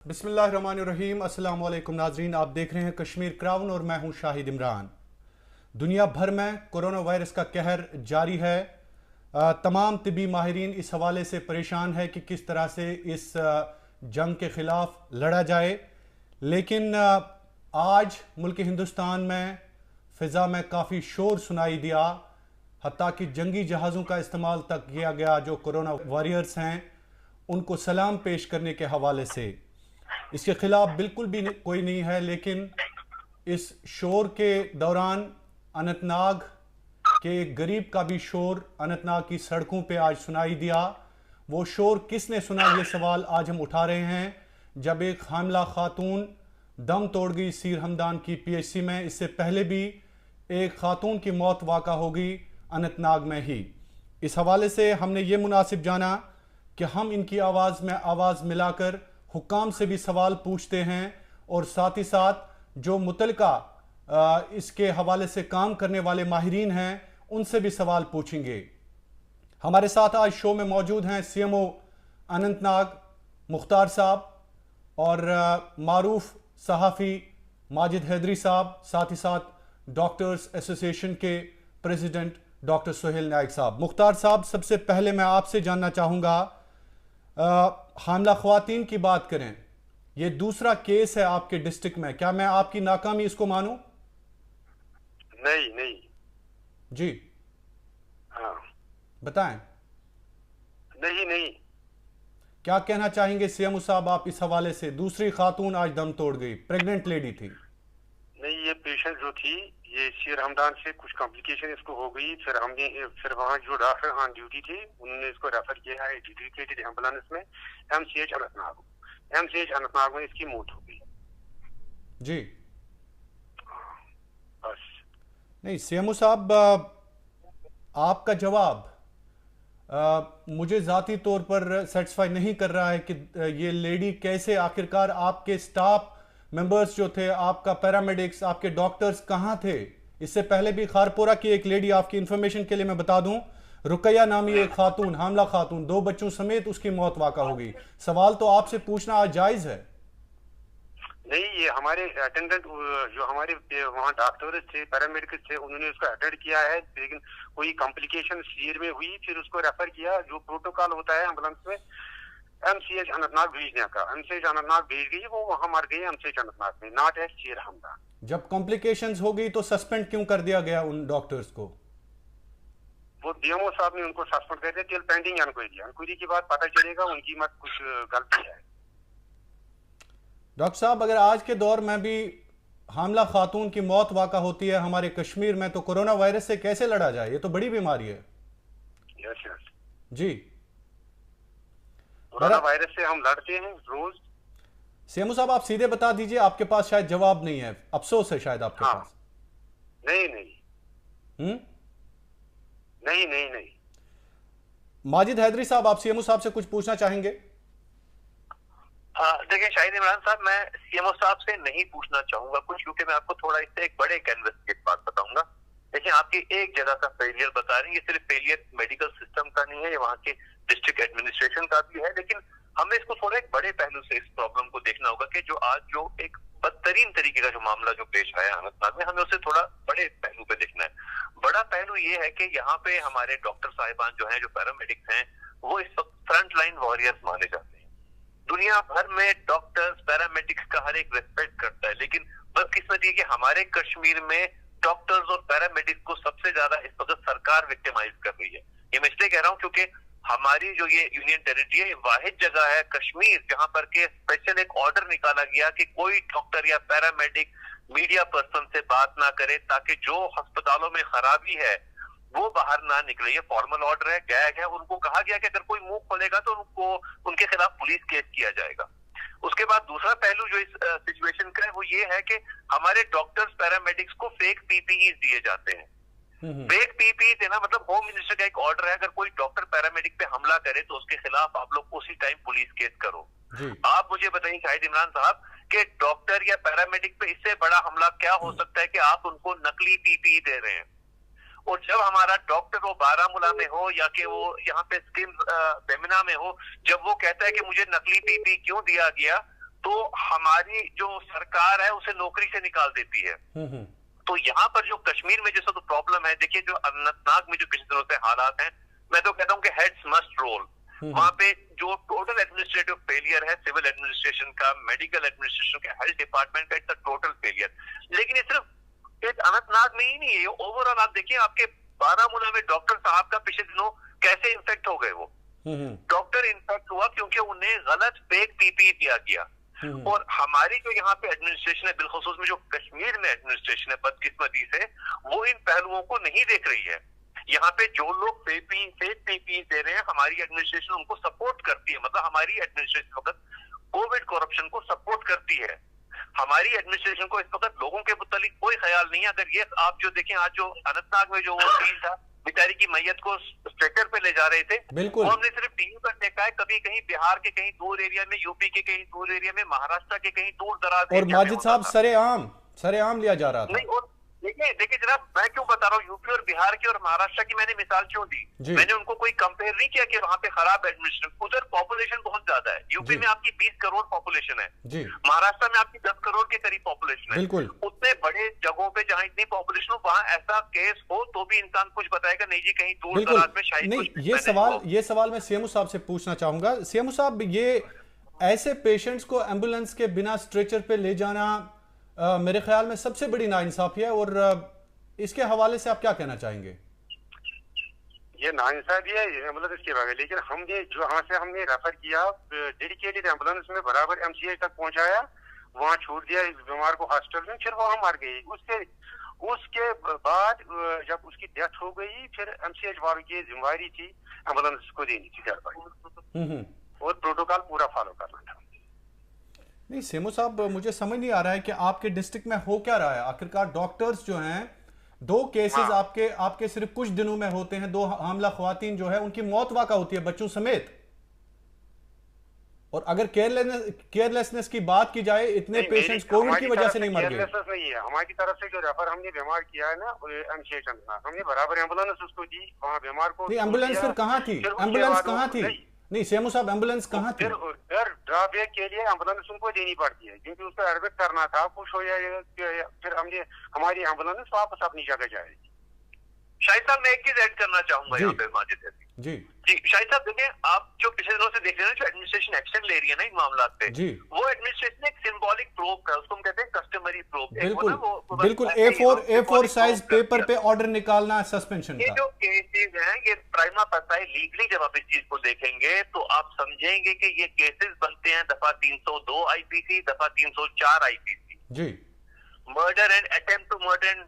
बिस्मिल्लाहिर्रहमानिर्रहीम। अस्सलाम वालेकुम नाजरीन, आप देख रहे हैं कश्मीर क्राउन और मैं हूं शाहिद इमरान। दुनिया भर में कोरोना वायरस का कहर जारी है। तमाम तिबी माहिरीन इस हवाले से परेशान है कि किस तरह से इस जंग के ख़िलाफ़ लड़ा जाए। लेकिन आज मुल्क हिंदुस्तान में फ़िज़ा में काफ़ी शोर सुनाई दिया, हत्ता कि जंगी जहाज़ों का इस्तेमाल तक किया गया जो कोरोना वॉरियर्स हैं उनको सलाम पेश करने के हवाले से। इसके ख़िलाफ़ बिल्कुल भी कोई नहीं है, लेकिन इस शोर के दौरान अनंतनाग के एक गरीब का भी शोर अनंतनाग की सड़कों पे आज सुनाई दिया। वो शोर किसने सुना, ये सवाल आज हम उठा रहे हैं, जब एक हामिला खातून दम तोड़ गई सीर हमदान की पीएचसी में। इससे पहले भी एक खातून की मौत वाक़ा हो गई अनंतनाग में ही। इस हवाले से हमने ये मुनासिब जाना कि हम इनकी आवाज़ में आवाज़ मिलाकर हुक्काम से भी सवाल पूछते हैं और साथ ही साथ जो मुतलका इसके हवाले से काम करने वाले माहिरीन हैं उनसे भी सवाल पूछेंगे। हमारे साथ आज शो में मौजूद हैं सीएमओ अनंतनाग मुख्तार साहब और मारूफ सहाफ़ी माजिद हैदरी साहब, साथ ही साथ डॉक्टर्स एसोसिएशन के प्रेसिडेंट डॉक्टर सोहेल नायक साहब। मुख्तार साहब, सबसे पहले मैं आपसे जानना चाहूँगा, हामला ख्वातीन की बात करें, ये दूसरा केस है आपके डिस्ट्रिक्ट में, क्या मैं आपकी नाकामी इसको मानूं? नहीं नहीं। जी हाँ। बताएं, नहीं नहीं। क्या कहना चाहेंगे सीएमओ साहब आप इस हवाले से? दूसरी खातून आज दम तोड़ गई, प्रेग्नेंट लेडी थी। नहीं, ये पेशेंट जो थी ये शेर हमदान से कुछ कॉम्प्लिकेशन इसको हो गई। फिर वहाँ जो डॉक्टर ऑन ड्यूटी थे उन्होंने इसको रेफर किया है डेडिकेटेड एम्बुलेंस में एमसीएच अनंतनाग में इसकी मौत हो गई। जी बस। नहीं सीएमओ साहब, आपका जवाब मुझे ज़ाती तौर पर सेटिस्फाई नहीं कर रहा है कि ये लेडी कैसे, आखिरकार आपके स्टाफ मेंबर्स जो थे, आपका पैरामेडिक्स, आपके डॉक्टर्स कहाँ थे? इससे पहले भी खारपोरा की एक लेडी, आपकी इंफॉर्मेशन के लिए मैं बता दूं, रुकैया नामी एक खातून, हामला खातून, 2 बच्चों समेत उसकी मौत वाक़ा हो गई। सवाल तो आपसे पूछना आज जायज़ है। नहीं, ये हमारे अटेंडेंट जो हमारे वहाँ डॉक्टर थे, पैरामेडिक्स थे, उन्होंने उसको अटेंड किया है, लेकिन कोई कॉम्प्लिकेशन सीर में हुई, फिर उसको रेफर किया। जो प्रोटोकॉल होता है एम्बुलेंस में एमसीएच अनंतनाग भेजने का, एमसीएच अनंतनाग भेज गई, वो वहां मर गई एमसीएच अनंतनाग में, नॉट एट शेर हमदान। जब कॉम्प्लिकेशंस हो गई तो सस्पेंड क्यों कर दिया गया उन डॉक्टर्स को? वो डीएमओ साहब ने उनको सस्पेंड कर दिया टिल पेंडिंग इंक्वायरी के बाद पता चलेगा उनकी मत कुछ गलती है। डॉक्टर साहब, अगर आज के दौर में भी हामला खातून की मौत वाक़ा होती है हमारे कश्मीर में, तो कोरोना वायरस से कैसे लड़ा जाए? ये तो बड़ी बीमारी है। यस यस जी, कोरोना वायरस से हम लड़ते हैं रोज। सीएमओ साहब, आप सीधे बता दीजिए, आपके पास शायद जवाब नहीं है, अफसोस है शायद आपके पास। नहीं नहीं नहीं नहीं नहीं। माजिद हैदरी साहब, आप सीएमओ साहब से कुछ पूछना चाहेंगे? देखिए शाहिद इमरान साहब, मैं सीएमओ साहब से नहीं पूछना चाहूंगा कुछ, क्योंकि मैं आपको थोड़ा इससे एक बड़े कैनवस की बात बताऊंगा। देखिए, आपकी एक जगह का फेलियर बता रहे हैं, ये सिर्फ फेलियर मेडिकल सिस्टम का नहीं है, ये वहाँ के डिस्ट्रिक्ट एडमिनिस्ट्रेशन का भी है। लेकिन हमें इसको थोड़ा एक बड़े पहलू से इस प्रॉब्लम को देखना होगा कि जो आज जो एक बदतरीन तरीके का जो मामला जो पेश आया अनंतनाग में, हमें उसे थोड़ा बड़े पहलू पे देखना है। बड़ा पहलू ये है कि यहाँ पे हमारे डॉक्टर साहिबान जो है, जो पैरामेडिक्स हैं, वो इस वक्त फ्रंट लाइन वॉरियर्स माने जाते हैं। दुनिया भर में डॉक्टर्स पैरामेडिक्स का हर एक रेस्पेक्ट करता है, लेकिन बदकिस्मती है कि हमारे कश्मीर में डॉक्टर्स और पैरामेडिक्स को सबसे ज्यादा इस वक्त सरकार विक्टिमाइज कर रही है। ये मैं इसलिए कह रहा हूँ क्योंकि हमारी जो ये यूनियन टेरिटरी है, वाहिद जगह है कश्मीर जहां पर के स्पेशल एक ऑर्डर निकाला गया कि कोई डॉक्टर या पैरामेडिक मीडिया पर्सन से बात ना करे, ताकि जो अस्पतालों में खराबी है वो बाहर ना निकले। ये फॉर्मल ऑर्डर है, गैग है। उनको कहा गया कि अगर कोई मुंह खोलेगा तो उनको उनके खिलाफ पुलिस केस किया जाएगा। उसके बाद दूसरा पहलू जो इस सिचुएशन का है वो ये है कि हमारे डॉक्टर्स पैरामेडिक्स को फेक पीपीई दिए जाते हैं। फेक पीपीई देना मतलब होम मिनिस्टर का एक ऑर्डर है, अगर कोई डॉक्टर पैरामेडिक पे हमला करे तो उसके खिलाफ आप लोग उसी टाइम पुलिस केस करो। आप मुझे बताइए शाहिद इमरान साहब कि डॉक्टर या पैरामेडिक पे इससे बड़ा हमला क्या हो सकता है कि आप उनको नकली पीपीई दे रहे हैं। और जब हमारा डॉक्टर वो बारामूला में हो या कि वो यहाँ पे स्किल बेमिना में हो, जब वो कहता है कि मुझे नकली पीपी क्यों दिया गया, तो हमारी जो सरकार है उसे नौकरी से निकाल देती है। तो यहाँ पर जो कश्मीर में जैसा तो प्रॉब्लम है, देखिए जो अनंतनाग में जो पिछले दिनों से हालात हैं, मैं तो कहता हूँ कि हेड्स मस्ट रोल। वहां पे जो टोटल एडमिनिस्ट्रेटिव फेलियर है, सिविल एडमिनिस्ट्रेशन का, मेडिकल एडमिनिस्ट्रेशन का, हेल्थ डिपार्टमेंट का, इट्स अ टोटल फेलियर। लेकिन ये सिर्फ एक अनंतनाग में ही नहीं है, ओवरऑल आप देखिए आपके बारामूला में डॉक्टर साहब का पिछले दिनों कैसे इन्फेक्ट हो गए। वो डॉक्टर इन्फेक्ट हुआ क्योंकि उन्हें गलत फेक पीपीई दिया गया। और हमारी जो यहाँ पे एडमिनिस्ट्रेशन है, बिलखुसूस में जो कश्मीर में एडमिनिस्ट्रेशन है, बदकिस्मती से वो इन पहलुओं को नहीं देख रही है। यहाँ पे जो लोग फेक पीपीई दे रहे हैं, हमारी एडमिनिस्ट्रेशन उनको सपोर्ट करती है। मतलब हमारी एडमिनिस्ट्रेशन वक्त कोविड करप्शन को सपोर्ट करती है। हमारी एडमिनिस्ट्रेशन को इस वक्त लोगों के मुतालिक कोई ख्याल नहीं है। अगर ये आप जो देखें, आज जो अनंतनाग में जो वो सीन था, बेचारी की मैयत को स्ट्रेचर पे ले जा रहे थे, बिल्कुल, वो हमने सिर्फ टीवी पर देखा है। कभी कहीं बिहार के कहीं दूर एरिया में, यूपी के कहीं दूर एरिया में, महाराष्ट्र के कहीं दूर दराज, और माजिद साहब सरेआम लिया जा रहा था। नहीं, और देखिए जनाब, मैं क्यों बता रहा हूँ यूपी और बिहार की और महाराष्ट्र की मैंने मिसाल क्यों दी? मैंने उनको कोई कंपेयर नहीं किया कि वहाँ पे खराब एडमिनिस्ट्रेशन। उधर पॉपुलेशन बहुत ज्यादा है, यूपी में आपकी 20 करोड़ पॉपुलेशन है, महाराष्ट्र में आपकी 10 करोड़ के करीब पॉपुलेशन है। बिल्कुल, उतने बड़े जगहों पे जहाँ इतनी पॉपुलेशन हो, वहाँ ऐसा केस हो तो भी इंसान कुछ बताएगा नहीं जी, कहीं दूर दराज में शायद नहीं। ये सवाल मैं सीएमओ साहब से पूछना चाहूंगा। सीएमओ साहब, ये ऐसे पेशेंट्स को एम्बुलेंस के बिना स्ट्रेचर पे ले जाना मेरे ख्याल में सबसे बड़ी नाइंसाफी है, और इसके हवाले से आप क्या कहना चाहेंगे? ये नाइंसाफी है एम्बुलेंस इसके बगैर, लेकिन हमने जो यहाँ से हमने रेफर किया डेडिकेटेड एम्बुलेंस में, बराबर एमसीएच तक पहुंचाया, वहाँ छोड़ दिया इस बीमार को हॉस्पिटल में, फिर वो मर गई। उसके बाद जब उसकी डेथ हो गई, फिर एमसीएच वालों की जिम्मेवारी थी एम्बुलेंस को देनी थी और प्रोटोकॉल पूरा फॉलो करना था। नहीं सीएमओ साहब, मुझे समझ नहीं आ रहा है कि आपके डिस्ट्रिक्ट में हो क्या रहा है। आखिरकार डॉक्टर्स जो हैं, 2 केसेस आपके सिर्फ कुछ दिनों में होते हैं, 2 हामला ख्वातीन जो है उनकी मौत वाक़ा होती है बच्चों समेत। और अगर केयरलेसनेस की बात की जाए, इतने पेशेंट्स कोविड की वजह से नहीं मर गए। नहीं है हमारी तरफ से, जो रेफर हमने बीमार किया है ना एमसीएच, हमने बराबर एम्बुलेंस उसको दी, वहाँ बीमार को। एम्बुलेंस फिर कहाँ थी? एम्बुलेंस कहाँ थी? नहीं सीएमओ साहब, एम्बुलेंस कहाँ थी? फिर ड्रॉबैक के लिए एम्बुलेंस उनको देनी पड़ती है, क्योंकि उसको एडमिट करना था, कुछ हो जाए फिर हमारी एम्बुलेंस वापस अपनी जगह जाएगी। शाहिद साहब, मैं एक चीज ऐड करना चाहूंगा यहाँ पे माजिद जी। शाहिद साहब, देखिए आप जो पिछले दिनों से देख रहे हैं जो एडमिनिस्ट्रेशन एक्शन ले रही है ना इन मामला पे, वो एडमिनिस्ट्रेशन एक सिंबॉलिक प्रोब का, उसको हम कहते हैं कस्टमरी प्रोब। बिल्कुल A4 साइज पेपर पे ऑर्डर निकालना सस्पेंशन का। ये जो केसेस हैं, ये प्राइमा फसाई लीगली जब आप इस चीज को देखेंगे तो आप समझेंगे कि ये केसेस बनते हैं दफा 302 आईपीसी, दफा 304 आईपीसी जी, murder and attempt to murder and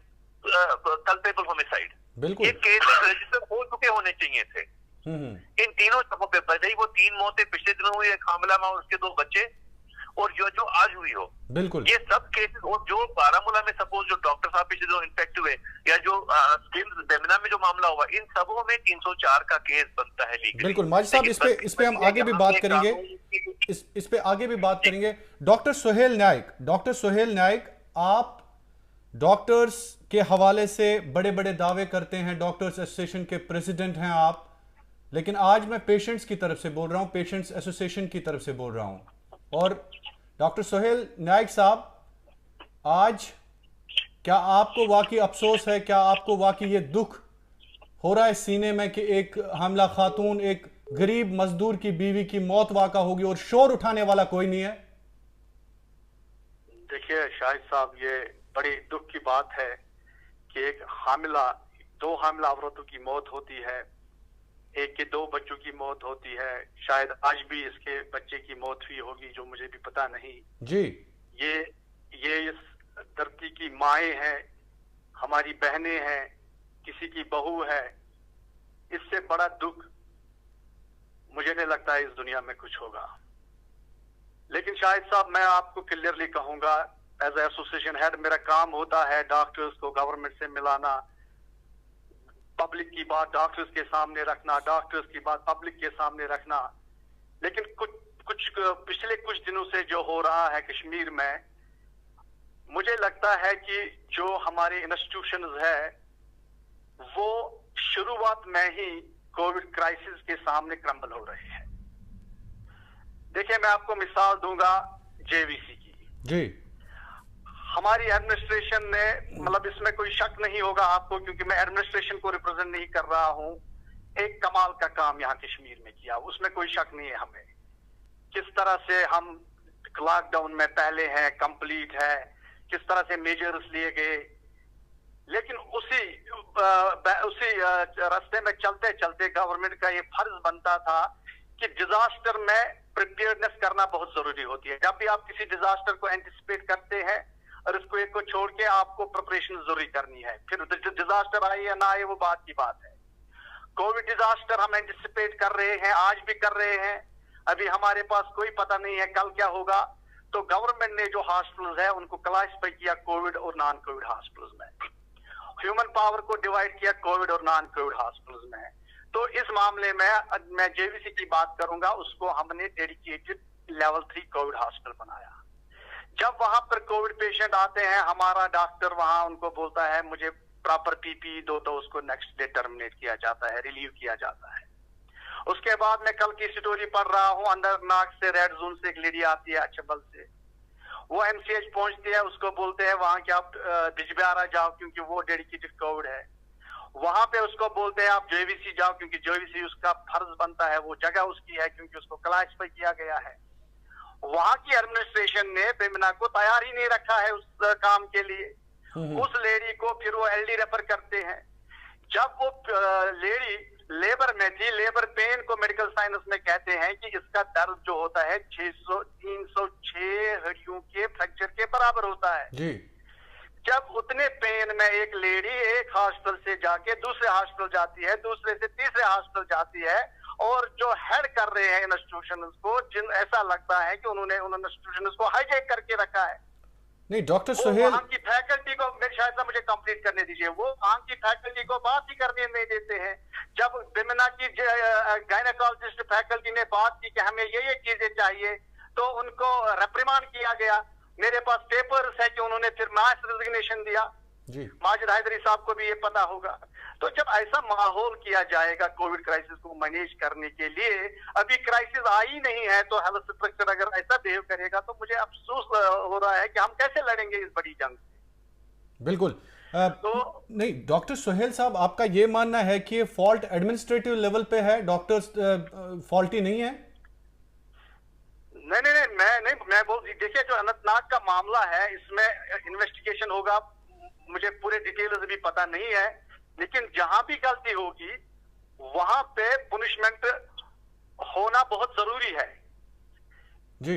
culpable homicide. बिल्कुल, ये केसेस रजिस्टर हो चुके होने चाहिए थे इन तीनों जगहों पे। भले ही वो 3 मौतें पिछले दिनों हुई, एक हामला मां और उसके 2 बच्चे, और जो आज हुई हो, बिल्कुल ये सब केसेस। और जो बारामूला में सपोज जो डॉक्टर साहब पिछले दिनों इन्फेक्ट हुए, या जो बेमिना में जो मामला हुआ, इन सबों में 304 का केस बनता है लीगली। बिल्कुल माजिद साहब, इस पे हम आगे भी बात करेंगे, इस पे आगे भी बात करेंगे। डॉक्टर सोहेल नायक, आप डॉक्टर्स के हवाले से बड़े बड़े दावे करते हैं, डॉक्टर्स एसोसिएशन के प्रेसिडेंट हैं आप, लेकिन आज मैं पेशेंट्स की तरफ से बोल रहा हूं, पेशेंट्स एसोसिएशन की तरफ से बोल रहा हूं। और डॉक्टर सोहेल नायक साहब, आज क्या आपको वाकई अफसोस है, क्या आपको वाकई ये दुख हो रहा है सीने में कि एक हामला खातून, एक गरीब मजदूर की बीवी की मौत वाक़ा होगी और शोर उठाने वाला कोई नहीं है? देखिए शाहिद साहब, ये बड़ी दुख की बात है कि एक दो हामिला औरतों की मौत होती है, एक के 2 बच्चों की मौत होती है, शायद आज भी इसके बच्चे की मौत हुई होगी, जो मुझे भी पता नहीं जी। ये इस धरती की माएँ हैं, हमारी बहनें हैं, किसी की बहू है। इससे बड़ा दुख मुझे नहीं लगता है इस दुनिया में कुछ होगा। लेकिन शाहिद साहब, मैं आपको क्लियरली कहूंगा, एज एसोसिएशन हेड मेरा काम होता है डॉक्टर्स को गवर्नमेंट से मिलाना, पब्लिक की बात डॉक्टर्स के सामने रखना, डॉक्टर्स की बात पब्लिक के सामने रखना। लेकिन पिछले कुछ दिनों से जो हो रहा है कश्मीर में, मुझे लगता है कि जो हमारे इंस्टीट्यूशंस है वो शुरुआत में ही कोविड क्राइसिस के सामने क्रम्बल हो रहे हैं। देखिए, मैं आपको मिसाल दूंगा, जेवीसी की। जी। हमारी एडमिनिस्ट्रेशन ने, मतलब इसमें कोई शक नहीं होगा आपको, क्योंकि मैं एडमिनिस्ट्रेशन को रिप्रेजेंट नहीं कर रहा हूं, एक कमाल का काम यहाँ कश्मीर में किया, उसमें कोई शक नहीं है हमें। किस तरह से हम लॉकडाउन में पहले हैं, कंप्लीट है, किस तरह से मेजर्स लिए गए, लेकिन उसी रास्ते में चलते चलते गवर्नमेंट का ये फर्ज बनता था कि डिजास्टर में प्रिपेयर्डनेस करना बहुत जरूरी होती है। जब भी आप किसी डिजास्टर को एंटिसिपेट करते हैं और इसको एक को छोड़ के आपको प्रिपरेशन जरूरी करनी है, फिर डिजास्टर आए या ना आए वो बात की बात है। कोविड डिजास्टर हम एंटिसिपेट कर रहे हैं, आज भी कर रहे हैं, अभी हमारे पास कोई पता नहीं है कल क्या होगा। तो गवर्नमेंट ने जो हॉस्पिटल्स है उनको क्लासिफाई किया कोविड और नॉन कोविड हॉस्पिटल्स में, ह्यूमन पावर को डिवाइड किया कोविड और नॉन कोविड हॉस्पिटल्स में। तो इस मामले में मैं जेवीसी की बात करूंगा, उसको हमने डेडिकेटेड लेवल 3 कोविड हॉस्पिटल बनाया। जब वहां पर कोविड पेशेंट आते हैं, हमारा डॉक्टर वहां उनको बोलता है मुझे प्रॉपर पीपीई दो, तो उसको नेक्स्ट डे टर्मिनेट किया जाता है, रिलीव किया जाता है। उसके बाद मैं कल की स्टोरी पढ़ रहा हूं, अंदरनाग से रेड जोन से एक लेडी आती है अचंबल से, वो एमसीएच पहुंचती है, उसको बोलते हैं वहां के आप बिजबिहारा जाओ क्योंकि वो डेडिकेटेड कोविड है। वहां पे उसको बोलते हैं आप जेवीसी जाओ क्योंकि जेवीसी उसका फर्ज बनता है, वो जगह उसकी है क्योंकि उसको क्लासिफाई किया गया है। वहां की एडमिनिस्ट्रेशन ने बेमिना को तैयार ही नहीं रखा है उस काम के लिए। उस लेडी को फिर वो एलडी रेफर करते हैं। जब वो लेडी लेबर में थी, लेबर पेन को मेडिकल साइंस में कहते हैं कि इसका दर्द जो होता है 306 हड्डियों के फ्रैक्चर के बराबर होता है जी। जब उतने पेन में एक लेडी एक हॉस्पिटल से जाके दूसरे हॉस्पिटल जाती है, दूसरे से तीसरे हॉस्पिटल जाती है, और जो हेड कर रहे हैं इंस्टीट्यूशंस को, जिन ऐसा लगता है कि उन्होंने उन इंस्टीट्यूशंस को हाईजैक करके रखा है। नहीं डॉक्टर सोहेल, वहां की फैकल्टी को, मेरे शायद ना मुझे कंप्लीट करने दीजिए, वो वहां की फैकल्टी को बात ही करने नहीं देते हैं। जब बिमना की गायनेकोलॉजिस्ट फैकल्टी ने बात की कि हमें ये चीजें चाहिए, तो उनको रिप्रिमांड किया गया। मेरे पास पेपर्स है कि उन्होंने फिर मास रेजिग्नेशन दिया। माजिद हैदरी साहब को भी ये पता होगा। तो जब ऐसा माहौल किया जाएगा कोविड क्राइसिस को मैनेज करने के लिए, अभी क्राइसिस आई नहीं है, तो हेल्थ स्ट्रक्चर अगर ऐसा बिहेव करेगा तो मुझे अफसोस हो रहा है कि हम कैसे लड़ेंगे इस बड़ी जंग से। बिल्कुल। तो नहीं डॉक्टर सोहेल साहब, आपका ये मानना है कि ये फॉल्ट एडमिनिस्ट्रेटिव लेवल पे है, डॉक्टर्स फॉल्टी नहीं है? नहीं, मैं बोल, देखिए जो अनंतनाग का मामला है इसमें इन्वेस्टिगेशन होगा, मुझे पूरे डिटेल्स भी पता नहीं है, लेकिन जहां भी गलती होगी वहां पे पुनिशमेंट होना बहुत जरूरी है जी।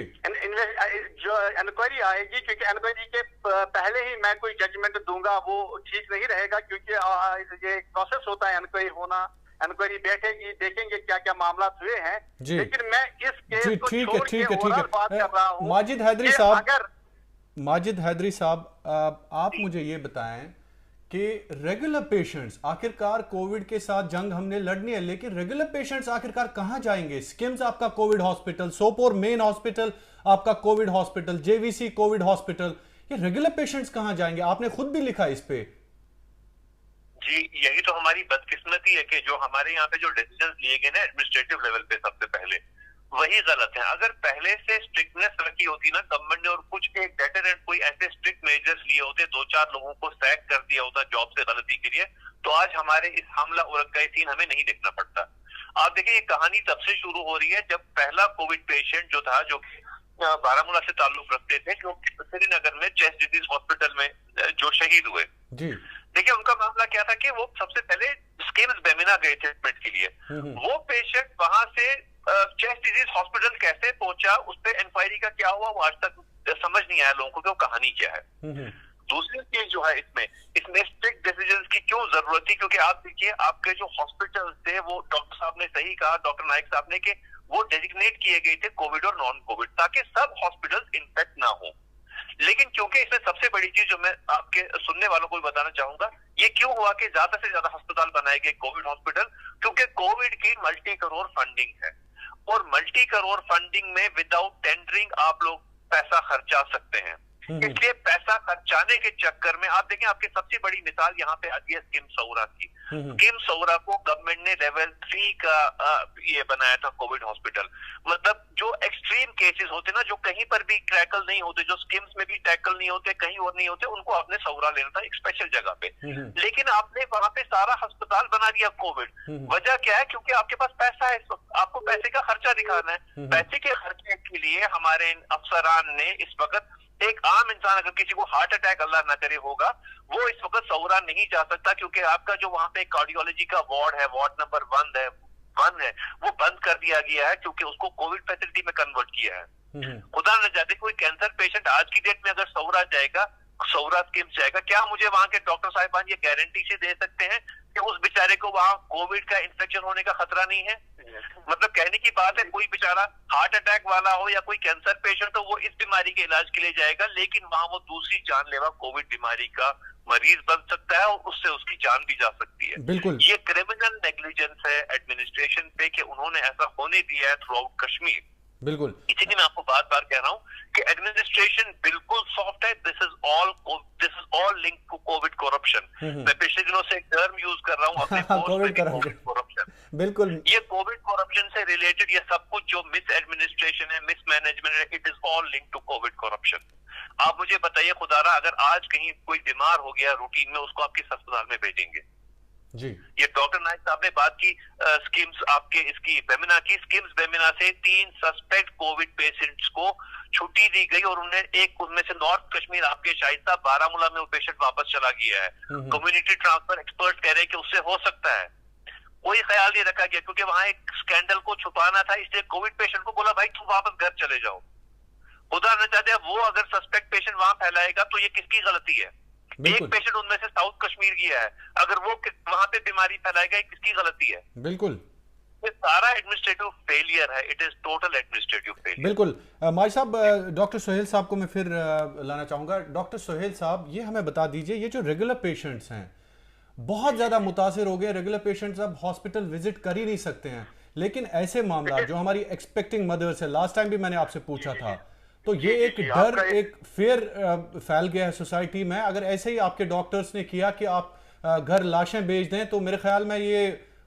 जो इंक्वायरी आएगी, क्योंकि इंक्वायरी के पहले ही मैं कोई जजमेंट दूंगा वो ठीक नहीं रहेगा, क्योंकि ये प्रोसेस होता है इंक्वायरी होना। इंक्वायरी बैठेगी, देखेंगे क्या क्या मामला हुए हैं, लेकिन मैं इस केस को छोड़ के ओवरऑल बात कर रहा हूं। माजिद हैदरी साहब, माजिद हैदरी साहब, आप मुझे ये बताएं कि रेगुलर पेशेंट्स, आखिरकार कोविड के साथ जंग हमने लड़नी है, लेकिन रेगुलर पेशेंट्स आखिरकार कहां जाएंगे? स्किम्स आपका covid hospital, Sopore main hospital आपका covid hospital, JVC covid hospital, ये रेगुलर पेशेंट्स कहां जाएंगे? आपने खुद भी लिखा इस पे। जी, यही तो हमारी बदकिस्मती है कि जो हमारे यहाँ पे जो डिसीजन लिए गए ना एडमिनिस्ट्रेटिव लेवल पे सबसे पहले, वही गलत है। अगर पहले से स्ट्रिक्टनेस रखी होती ना गवर्नमेंट ने, और कुछ एक डेटरेंट कोई ऐसे स्ट्रिक्ट मेजर्स लिए होते, 2-4 लोगों को सैक कर दिया होता जॉब से गलती के लिए, तो आज हमारे इस हमला उलट का सीन हमें नहीं देखना पड़ता। आप देखिए ये कहानी तब से शुरू हो रही है जब पहला कोविड पेशेंट जो था, जो बारामूला से ताल्लुक रखते थे, जो श्रीनगर में चेस्ट डिजीज हॉस्पिटल में जो शहीद हुए, देखिए उनका मामला क्या था कि वो सबसे पहले स्किम्स बेमिना गए थे ट्रीटमेंट के लिए। वो पेशेंट वहां से चेस्ट डिजीज हॉस्पिटल कैसे पहुंचा, उस पर इंक्वायरी का क्या हुआ, वो आज तक समझ नहीं आया लोगों को कि वो कहानी क्या है। दूसरी चीज जो है इसमें स्ट्रिक्ट डिसीजंस की क्यों जरूरत थी, क्योंकि आप देखिए आपके जो हॉस्पिटल थे, वो डॉक्टर साहब ने सही कहा, डॉक्टर नाइक साहब ने, कि वो डेजिग्नेट किए गए थे कोविड और नॉन कोविड, ताकि सब हॉस्पिटल इन्फेक्ट ना हो। लेकिन क्योंकि इसमें सबसे बड़ी चीज जो मैं आपके सुनने वालों को भी बताना चाहूंगा, ये क्यों हुआ कि ज्यादा से ज्यादा अस्पताल बनाए गए कोविड हॉस्पिटल, क्योंकि कोविड की मल्टी करोड़ फंडिंग है, और मल्टी करोड़ फंडिंग में विदाउट टेंडरिंग आप लोग पैसा खर्चा सकते हैं। इसलिए पैसा खर्चाने के चक्कर में आप देखें, आपकी सबसे बड़ी मिसाल यहाँ पे आती है स्किम सौरा की। स्किम सौरा को गवर्नमेंट ने लेवल 3 का ये बनाया था कोविड हॉस्पिटल। मतलब जो एक्सट्रीम केसेस होते ना, जो कहीं पर भी टैकल नहीं होते, जो स्किम्स में भी टैकल नहीं होते, कहीं और नहीं होते, उनको आपने सौरा लेना था एक स्पेशल जगह पे। लेकिन आपने वहां पे सारा अस्पताल बना दिया कोविड। वजह क्या है? क्योंकि आपके पास पैसा है, आपको पैसे का खर्चा दिखाना है। पैसे के खर्चे के लिए हमारे अफसरान ने इस वक्त, एक आम इंसान अगर किसी को हार्ट अटैक अल्लाह ना करे होगा, वो इस वक्त सौरा नहीं जा सकता, क्योंकि आपका जो वहां पे कार्डियोलॉजी का वार्ड है, वार्ड नंबर 1 है, वो बंद कर दिया गया है, क्योंकि उसको कोविड फैसिलिटी में कन्वर्ट किया है। खुदा न जाने कोई कैंसर पेशेंट आज की डेट में अगर सौरा जाएगा, सौरा स्कीम जाएगा, क्या मुझे वहां के डॉक्टर साहिबान ये गारंटी से दे सकते हैं कि उस बेचारे को वहां कोविड का इन्फेक्शन होने का खतरा नहीं है? मतलब कहने की बात है, कोई बेचारा हार्ट अटैक वाला हो या कोई कैंसर पेशेंट हो, वो इस बीमारी के इलाज के लिए जाएगा, लेकिन वहां वो दूसरी जानलेवा कोविड बीमारी का मरीज बन सकता है और उससे उसकी जान भी जा सकती है। बिल्कुल, ये क्रिमिनल नेग्लिजेंस है एडमिनिस्ट्रेशन पे कि उन्होंने ऐसा होने दिया है थ्रू आउट कश्मीर। बिल्कुल, इसीलिए मैं आपको बार बार कह रहा हूँ कि एडमिनिस्ट्रेशन बिल्कुल सॉफ्ट है। This is all link to Covid corruption. मैं पिछले दिनों से एक टर्म यूज कर रहा हूँ अपने कोविड करप्शन। बिल्कुल, ये कोविड करप्शन से रिलेटेड ये सब कुछ जो मिस एडमिनिस्ट्रेशन है, मिस मैनेजमेंट है, it is all link to Covid corruption. आप मुझे बताइए खुदारा, अगर आज कहीं कोई बीमार हो गया रूटीन में, उसको आप किस अस्पताल में भेजेंगे जी? ये डॉक्टर नाइक साहब ने बात की स्कीम्स, आपके इसकी बेमिना की स्कीम्स बेमिना से 3 सस्पेक्ट कोविड पेशेंट्स को छुट्टी दी गई और उनमें से नॉर्थ कश्मीर आपके शाहिद साहब बारामूला में वो पेशेंट वापस चला गया है। कम्युनिटी ट्रांसफर एक्सपर्ट कह रहे हैं कि उससे हो सकता है। कोई ख्याल नहीं रखा गया, क्योंकि वहां एक स्कैंडल को छुपाना था, इसलिए कोविड पेशेंट को बोला भाई तुम वापस घर चले जाओ। खुदा न चाहते वो अगर सस्पेक्ट पेशेंट वहां फैलाएगा तो ये किसकी गलती है? एक पेशेंट उनमें से साउथ कश्मीर गया है, अगर वो वहां पे बीमारी फैलाएगा, ये किसकी गलती है? बिल्कुल, ये सारा एडमिनिस्ट्रेटिव फेलियर है। It is total administrative failure. बिल्कुल। माई साहब, डॉक्टर सोहेल साहब को मैं फिर लाना चाहूँगा। डॉक्टर सोहेल साहब, ये हमें बता दीजिए, ये जो रेगुलर पेशेंट्स हैं बहुत ज़्यादा मुतासिर हो गए। रेगुलर पेशेंट्स अब हॉस्पिटल विजिट कर ही नहीं सकते हैं, लेकिन ऐसे मामला जो हमारी एक्सपेक्टिंग मदर्स है, लास्ट टाइम भी मैंने आपसे पूछा था, तो ये एक डर, एक फेयर फैल गया है सोसाइटी में। अगर ऐसे ही आपके डॉक्टर्स ने किया कि आप घर लाशें भेज दें, तो मेरे ख्याल में ये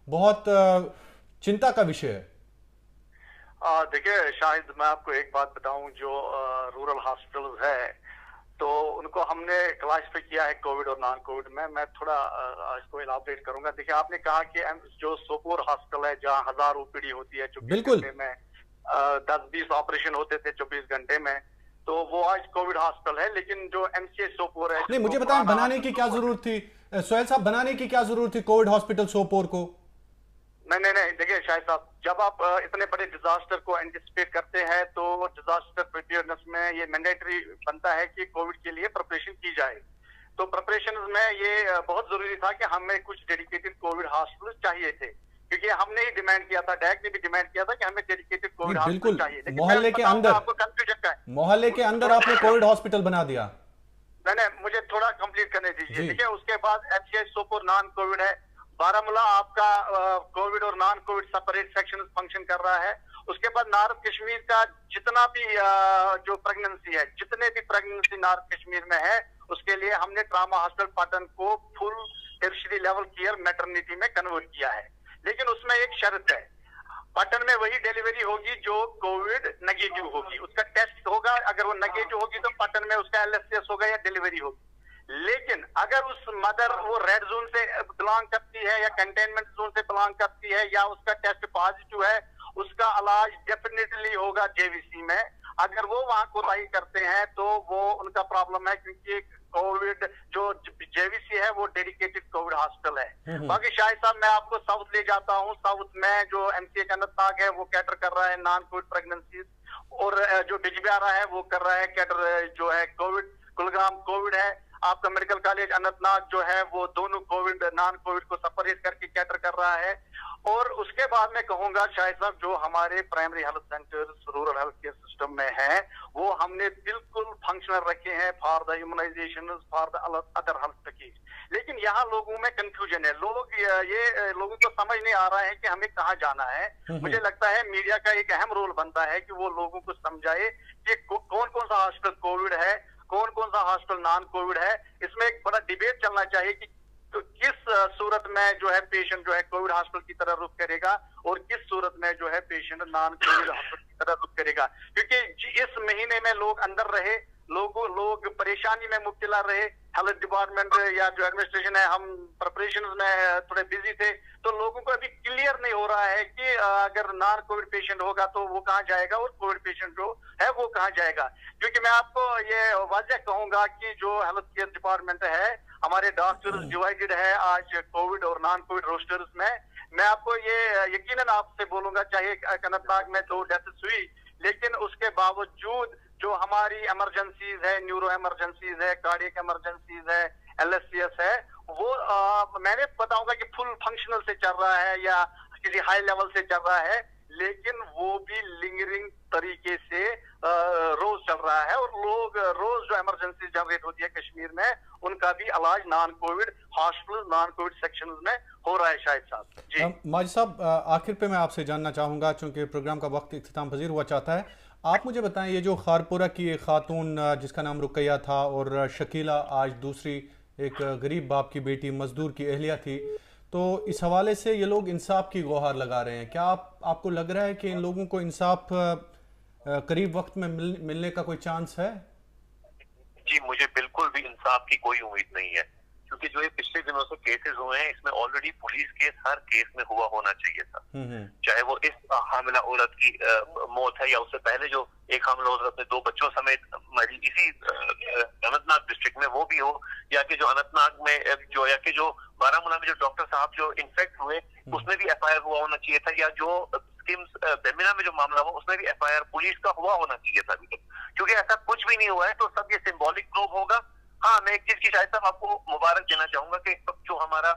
बहुत चिंता का विषय है। देखिए शायद मैं आपको एक बात बताऊं, जो रूरल हॉस्पिटल्स है तो उनको हमने क्लासिफाई किया है कोविड और नॉन कोविड में। मैं थोड़ा इसको इलाबरेट करूंगा। देखिए, आपने कहा कि जो सोपोर हॉस्पिटल है जहां 1000 ओपीडी होती है 24 घंटे में, 10-20 ऑपरेशन होते थे 24 घंटे में, तो वो आज कोविड हॉस्पिटल है। लेकिन जो एमसीएच सोपोर है, नहीं, मुझे बताएं बनाने की क्या जरूरत थी सोहेल साहब, बनाने की क्या जरूरत थी कोविड हॉस्पिटल सोपोर को? नहीं, देखिए शाहिद साहब, जब आप इतने बड़े डिजास्टर को एंटिसिपेट करते हैं तो डिजास्टर प्रिपेयरनेस में ये मैंडेटरी बनता है कि कोविड के लिए प्रिपरेशन की जाए। तो प्रिपरेशन में ये बहुत जरूरी था कि हमें कुछ डेडिकेटेड कोविड हॉस्पिटल चाहिए थे, क्योंकि हमने ही डिमांड किया था, डैक ने भी डिमांड किया था कि हमें डेडिकेटेड कोविड हॉस्पिटल चाहिए। मोहल्ले के अंदर आपको कंफ्यूजन का है, मोहल्ले के अंदर आपने कोविड हॉस्पिटल बना दिया। नहीं, मुझे थोड़ा कंप्लीट करने दीजिए। देखिए, उसके बाद एमसीएच सोपोर नॉन कोविड है, बारामूला आपका कोविड और non Covid separate section function कर रहा है। उसके बाद नॉर्थ कश्मीर का जितना भी जो प्रेगनेंसी है, जितने भी प्रेगनेंसी नॉर्थ कश्मीर में है, उसके लिए हमने ट्रामा हॉस्पिटल पाटन को full tertiary level care maternity में कन्वर्ट किया है। लेकिन उसमें एक शर्त है, पाटन में वही डिलीवरी होगी जो कोविड नेगेटिव होगी, उसका टेस्ट होगा, अगर वो नेगेटिव होगी तो पाटन में उसका एलएसएस होगा या डिलीवरी होगी। लेकिन अगर उस मदर वो रेड जोन से बिलोंग करती है या कंटेनमेंट जोन से बिलोंग करती है या उसका टेस्ट पॉजिटिव है, उसका इलाज डेफिनेटली होगा जेवीसी में। अगर वो वहां कोताही करते हैं तो वो उनका प्रॉब्लम है, क्योंकि कोविड जो जेवीसी है वो डेडिकेटेड कोविड हॉस्पिटल है। बाकी शाहिद साहब, मैं आपको साउथ ले जाता हूँ। साउथ में जो एमसीएच अनंतनाग है वो कैटर कर रहा है नॉन कोविड प्रेगनेंसी, और जो बिजबिहारा है वो कर रहा है कैटर जो है कोविड। कुलगाम कोविड है, आपका मेडिकल कॉलेज अनंतनाग जो है वो दोनों कोविड नॉन कोविड को सेपरेट करके कैटर कर रहा है। और उसके बाद मैं कहूंगा शाहिद साहब, जो हमारे primary health centres rural health care system में है, वो हमने बिल्कुल फंक्शनल रखे हैं for the immunisation, for the other health package. लेकिन यहाँ लोगों में कंफ्यूजन है, लोगों को समझ नहीं आ रहा है कि हमें कहाँ जाना है। मुझे लगता है मीडिया का एक अहम रोल बनता है कि वो लोगों को समझाए कि कौन कौन सा हॉस्पिटल कोविड है, कौन कौन सा हॉस्पिटल नॉन कोविड है, इसमें एक बड़ा डिबेट चलना चाहिए कि तो किस सूरत में जो है पेशेंट जो है कोविड हॉस्पिटल की तरह रुख करेगा और किस सूरत में जो है पेशेंट नॉन कोविड हॉस्पिटल की तरह रुख करेगा। क्योंकि इस महीने में लोग अंदर रहे, लोग परेशानी में मुब्तला रहे, हेल्थ डिपार्टमेंट या जो एडमिनिस्ट्रेशन है, हम प्रिपरेशन में थोड़े बिजी थे, तो लोगों को अभी क्लियर नहीं हो रहा है कि अगर नॉन कोविड पेशेंट होगा तो वो कहाँ जाएगा और कोविड पेशेंट जो है वो कहाँ जाएगा। क्योंकि मैं आपको ये वाज़ह कहूंगा कि जो हेल्थ केयर डिपार्टमेंट है, हमारे डॉक्टर्स डिवाइडेड है आज कोविड और नॉन कोविड रोस्टर्स में। मैं आपको ये यकीनन आपसे बोलूंगा, चाहे अनंतनाग में 2 डेथ्स हुई, लेकिन उसके बावजूद जो हमारी इमरजेंसीज है, न्यूरो इमरजेंसीज है, कार्डियक इमरजेंसीज है, LSCS है, वो मैंने बताऊंगा कि फुल फंक्शनल से चल रहा है या किसी हाई लेवल से चल रहा है, लेकिन वो भी लिंगरिंग तरीके से रोज चल रहा है और लोग रोज जो इमरजेंसी जनरेट होती है कश्मीर में, उनका भी इलाज non Covid hospital, non Covid sections में हो रहा है। शाहिद साहब जी। माजिद साहब, आखिर पे मैं आपसे जानना चाहूँगा, चूँकि प्रोग्राम का वक्त इख्तिताम पजीर हुआ चाहता है, आप मुझे बताएं ये जो खारपुरा की एक खातून जिसका नाम रुकैया था और शकीला आज दूसरी एक गरीब बाप की बेटी मजदूर की अहलिया थी, तो इस हवाले से ये लोग इंसाफ की गुहार लगा रहे हैं। क्या आपको लग रहा है कि इन लोगों को इंसाफ करीब वक्त में मिलने का कोई चांस है? जी, मुझे बिल्कुल भी इंसाफ की कोई उम्मीद नहीं है, क्योंकि जो ये पिछले दिनों से केसेस हुए हैं, इसमें ऑलरेडी पुलिस केस हर केस में हुआ होना चाहिए था। चाहे वो इस हामिला औरत की मौत है या उससे पहले जो एक हामिला औरत अपने 2 बच्चों समेत मरी इसी अनंतनाग डिस्ट्रिक्ट में वो भी हो, या कि जो अनंतनाग में जो या कि जो बारामूला में जो डॉक्टर साहब जो इन्फेक्ट हुए उसमें भी FIR हुआ होना चाहिए था, या जो बेमिना में जो मामला हुआ उसमें भी FIR पुलिस का हुआ होना चाहिए था अभी तक। क्योंकि ऐसा कुछ भी नहीं हुआ है, तो सब ये सिंबॉलिक प्रूफ होगा। हाँ, मैं एक चीज की शायद साहब आपको मुबारक देना चाहूंगा कि जो हमारा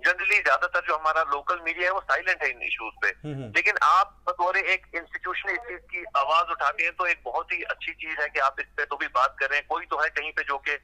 जनरली ज्यादातर जो हमारा लोकल मीडिया है वो साइलेंट है इन इश्यूज पे, लेकिन आप बतौर एक इंस्टीट्यूशन इस चीज की आवाज उठाते हैं, तो एक बहुत ही अच्छी चीज है कि आप इस पे तो भी बात कर रहे हैं। कोई तो है कहीं पे जो कि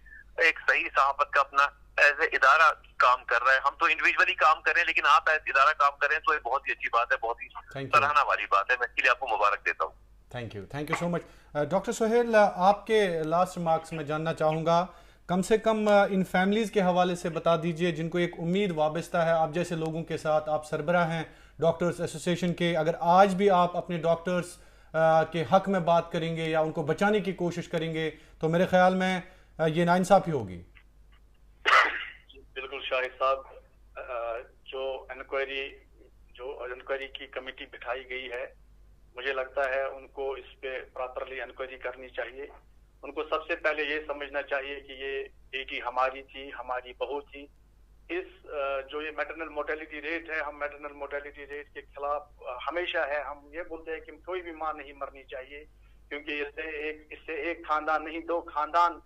एक सही सहाफत का अपना एज ए इदारा काम कर रहा है। हम तो इंडिविजुअली काम कर रहे हैं, लेकिन आप एज इदारा काम कर रहे हैं, तो ये बहुत ही अच्छी बात है, बहुत ही सराहना वाली बात है। मैं इसके लिए आपको मुबारक देता हूँ। Thank you so much. Doctor Sohail, आपके लास्ट रिमार्क्स में जानना चाहूँगा, कम से कम इन फैमिलीज़ के हवाले से बता दीजिए जिनको एक उम्मीद वाबस्ता है आप जैसे लोगों के साथ, आप सरबराह हैं डॉक्टर्स एसोसिएशन के, अगर आज भी आप अपने डॉक्टर्स के हक में बात करेंगे या उनको बचाने की कोशिश करेंगे तो मेरे ख्याल में ये नाइंसाफ़ी होगी। बिल्कुल शाहिद साहब, जो इंक्वायरी की कमेटी बिठाई गई है, मुझे लगता है उनको इस पे प्रॉपरली इंक्वायरी करनी चाहिए। उनको सबसे पहले ये समझना चाहिए कि ये बेटी हमारी थी, हमारी बहू थी। इस जो ये मैटरनल मोर्टेलिटी रेट है, हम मैटरनल मोर्टेलिटी रेट के खिलाफ हमेशा है। हम ये बोलते हैं कि कोई भी माँ नहीं मरनी चाहिए, क्योंकि इससे एक खानदान नहीं 2 खानदान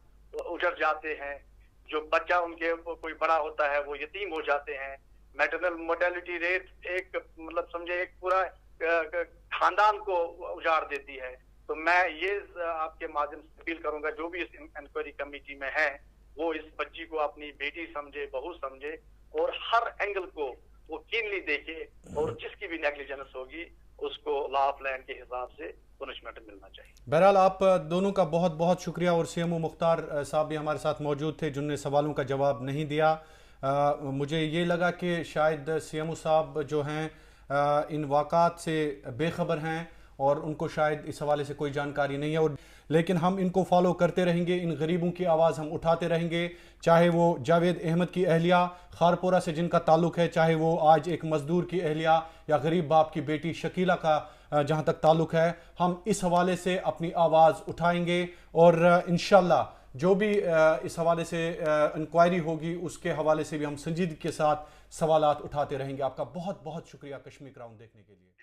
उजड़ जाते हैं। जो बच्चा उनके कोई बड़ा होता है वो यतीम हो जाते हैं। मैटरनल मोर्टेलिटी रेट एक मतलब समझे एक पूरा खानदान को उजाड़ देती है। तो मैं ये आपके माध्यम से अपील करूंगा, जो भी इस इंक्वायरी कमेटी में है वो इस बच्ची को अपनी बेटी समझे, बहू समझे और हर एंगल को वो कीनली देखे, और जिसकी भी नेग्लिजेंस होगी उसको लॉ ऑफ लैंड के हिसाब से पनिशमेंट मिलना चाहिए। बहरहाल आप दोनों का बहुत बहुत शुक्रिया, और CMO मुख्तार साहब भी हमारे साथ मौजूद थे जिन्होंने सवालों का जवाब नहीं दिया। मुझे ये लगा कि शायद CMO साहब जो हैं इन वाक़ात से बेखबर हैं और उनको शायद इस हवाले से कोई जानकारी नहीं है, और लेकिन हम इनको फॉलो करते रहेंगे, इन गरीबों की आवाज़ हम उठाते रहेंगे, चाहे वो जावेद अहमद की अहलिया खारपुरा से जिनका ताल्लुक़ है, चाहे वो आज एक मज़दूर की अहलिया या गरीब बाप की बेटी शकीला का जहाँ तक ताल्लुक़ है। हम इस हवाले से अपनी आवाज़ उठाएंगे और इंशाअल्लाह जो भी इस हवाले से इंक्वायरी होगी उसके हवाले से भी हम संजीदगी के साथ सवालात उठाते रहेंगे। आपका बहुत बहुत शुक्रिया कश्मीर क्राउन देखने के लिए।